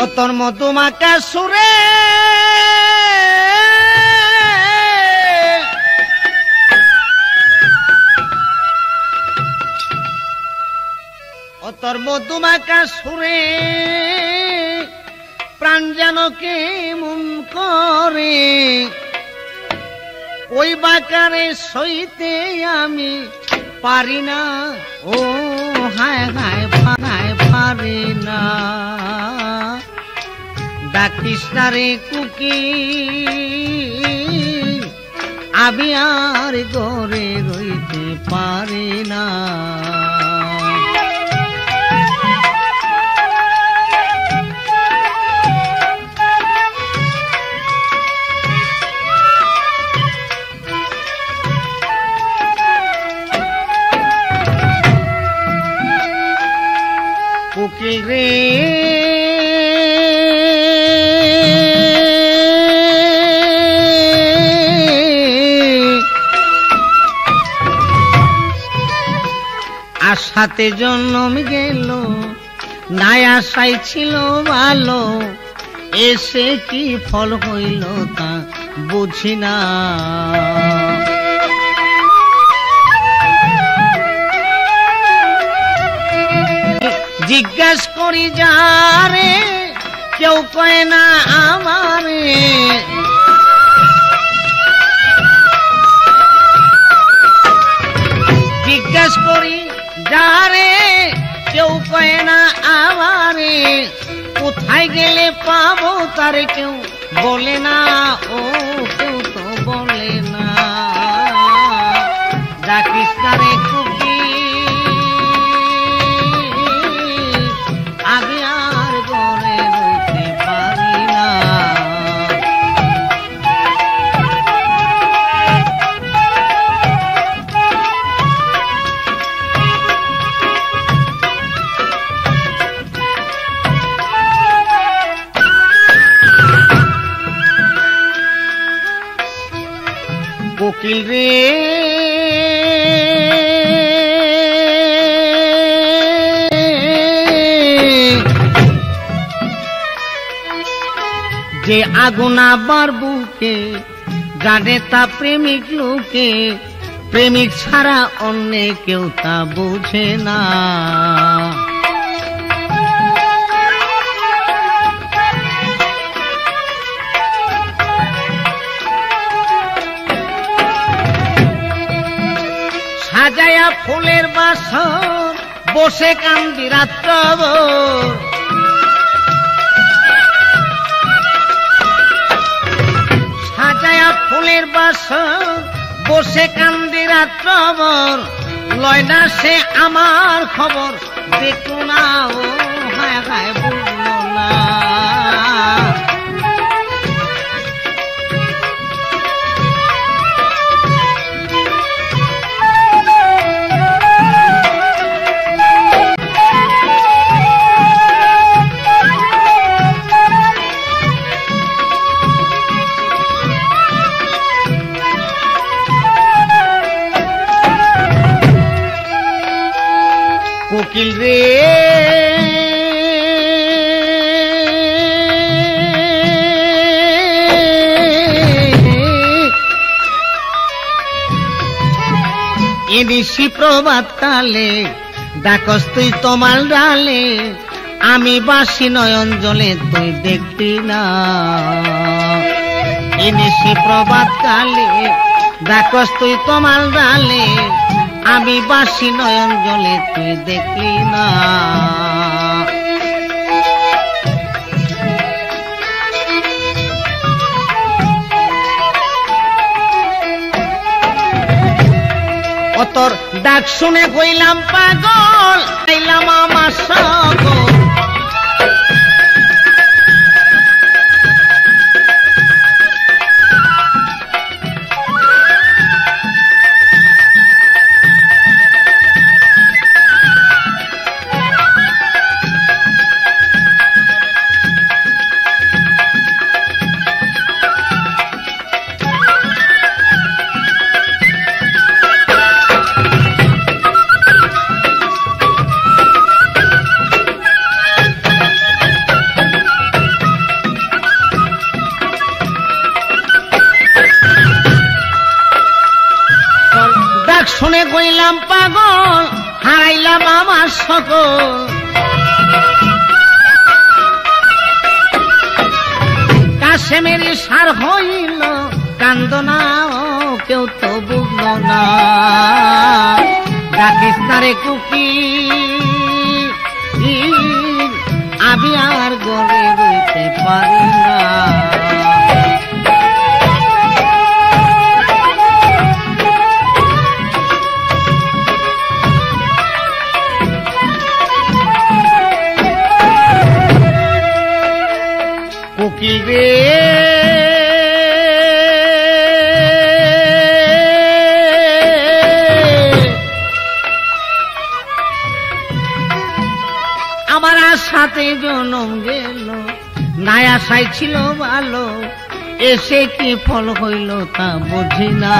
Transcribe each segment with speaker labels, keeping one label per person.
Speaker 1: ও তোর মধুমাকা সুরে ও তোর মধুমাকা সুরে প্রাণ যেন কেমন করে ওই বাকারে সইতে আমি পারি না ও হায় হায় হায় পারি না ডাকিস না রে কুকি আমি আর ঘরে রইতে পারি না কুকিল রে আশাতে জন্ম গেল নাই আশাই ছিল ভালো এসে কি ফল হইল তা বুঝি না জিজ্ঞাস করি যারে কেউ কয় না আমারে জিজ্ঞাস করি যারে কেউ কয় না আমারে কোথায় গেলে পাবো তার কেউ বলে না ও কেউ তো বলে না ডাকিস তারে কুকি আমি আর ঘরে রইতে পারি না কোকিল রে যে আগুন আবার বুকে জানে তা প্রেমিক লোকে প্রেমিক ছাড়া অন্য কেউ তা বোঝে না সাজায়া ফুলের বাসর বসে কান্দি রাত্রভর সাজায়া ফুলের বাসর বসে কান্দি রাত্রভর লয় না সে আমার খবর দেখো না ও হায় হায় বুঝলো না কোকিল রে এদিসি প্রভাত কালে ডাকস তুই তোমার ডালে আমি বাসি নয়ন জলে তুই দেখবি না এদিসি প্রভাত কালে ডাকস তুই তোমার ডালে আমি বাসি নয়ন জলে তুই দেখলি না ও তোর ডাক শুনে কইলাম পাগল আইলাম আমার সকল সকল কাশেমেরই সার হইল কান্দনা কেউ তো বুঝল না ডাকিস তারে কুকি আমি আর গড়ে রইতে পারি না কুকি রে আমার আশাতে জনম গেল না আশাই ছিল ভালো এসে কি ফল হইল তা বুঝি না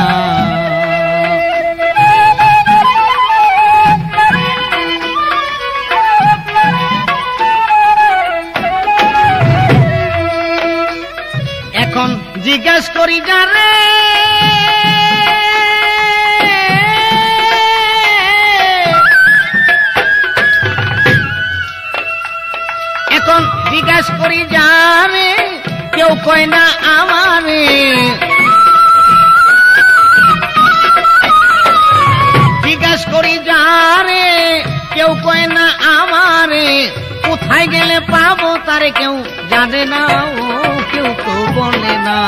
Speaker 1: এখন জিজ্ঞাসা করি জানে এখন জিজ্ঞাসা করি জানে কেউ কয় না আমারে জিজ্ঞাসা করি জানে কেউ কয় না আমারে কোথায় গেলে পাবো তারে কেউ জানে না ও কেউ তো বলে না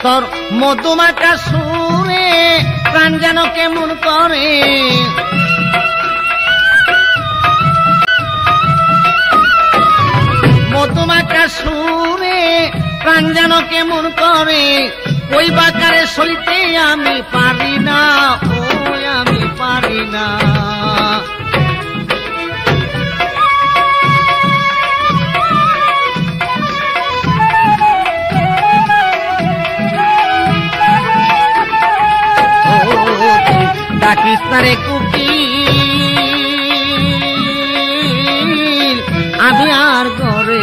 Speaker 1: তোর মধুমাখা সুরে প্রাণ যেন কেমন করে মধুমাখা সুরে প্রাণ যেন কেমন করে ওই বাকারে সইতে আমি পারি না ওই আমি পারি না ডাকিস তারে কুকি আমি আর ঘরে